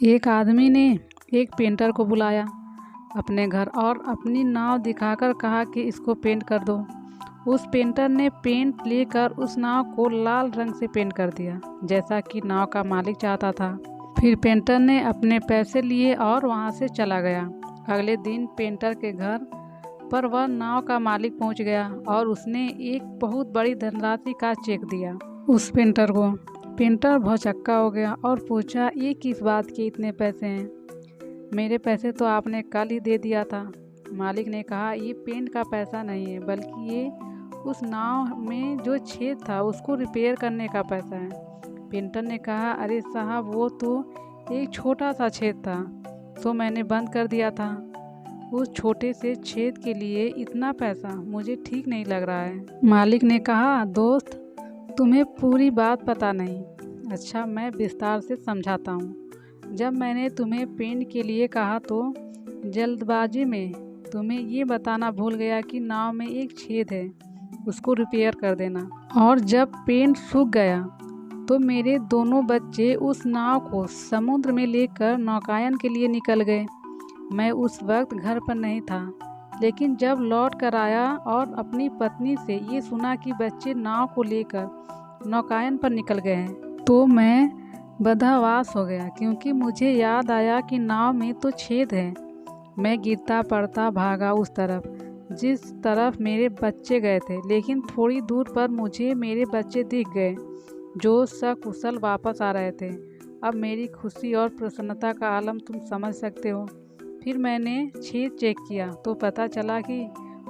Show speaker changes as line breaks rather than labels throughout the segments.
एक आदमी ने एक पेंटर को बुलाया अपने घर और अपनी नाव दिखाकर कहा कि इसको पेंट कर दो। उस पेंटर ने पेंट लेकर उस नाव को लाल रंग से पेंट कर दिया, जैसा कि नाव का मालिक चाहता था। फिर पेंटर ने अपने पैसे लिए और वहां से चला गया। अगले दिन पेंटर के घर पर वह नाव का मालिक पहुंच गया और उसने एक बहुत बड़ी धनराशि का चेक दिया उस पेंटर को। पेंटर भौचक्का हो गया और पूछा, ये किस बात के इतने पैसे हैं? मेरे पैसे तो आपने कल ही दे दिया था। मालिक ने कहा, ये पेंट का पैसा नहीं है, बल्कि ये उस नाव में जो छेद था उसको रिपेयर करने का पैसा है। पेंटर ने कहा, अरे साहब, वो तो एक छोटा सा छेद था, तो मैंने बंद कर दिया था। उस छोटे से छेद के लिए इतना पैसा मुझे ठीक नहीं लग रहा है। मालिक ने कहा, दोस्त, तुम्हें पूरी बात पता नहीं। अच्छा, मैं विस्तार से समझाता हूँ। जब मैंने तुम्हें पेंट के लिए कहा तो जल्दबाजी में तुम्हें ये बताना भूल गया कि नाव में एक छेद है, उसको रिपेयर कर देना। और जब पेंट सूख गया तो मेरे दोनों बच्चे उस नाव को समुद्र में लेकर नौकायन के लिए निकल गए। मैं उस वक्त घर पर नहीं था, लेकिन जब लौट कर आया और अपनी पत्नी से ये सुना कि बच्चे नाव को लेकर नौकायन पर निकल गए हैं, तो मैं बदहवास हो गया, क्योंकि मुझे याद आया कि नाव में तो छेद है। मैं गिरता पड़ता भागा उस तरफ जिस तरफ मेरे बच्चे गए थे, लेकिन थोड़ी दूर पर मुझे मेरे बच्चे दिख गए जो सकुशल वापस आ रहे थे। अब मेरी खुशी और प्रसन्नता का आलम तुम समझ सकते हो। फिर मैंने छेद चेक किया तो पता चला कि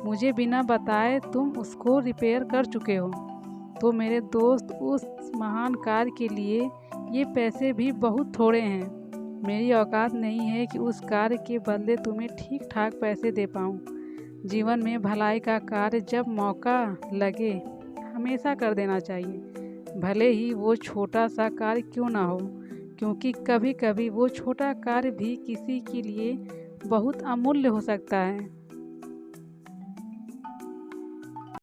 मुझे बिना बताए तुम उसको रिपेयर कर चुके हो। तो मेरे दोस्त, उस महान कार्य के लिए ये पैसे भी बहुत थोड़े हैं। मेरी औकात नहीं है कि उस कार्य के बदले तुम्हें ठीक ठाक पैसे दे पाऊँ। जीवन में भलाई का कार्य जब मौका लगे हमेशा कर देना चाहिए, भले ही वो छोटा सा कार्य क्यों ना हो, क्योंकि कभी कभी वो छोटा कार्य भी किसी के लिए बहुत अमूल्य हो सकता है।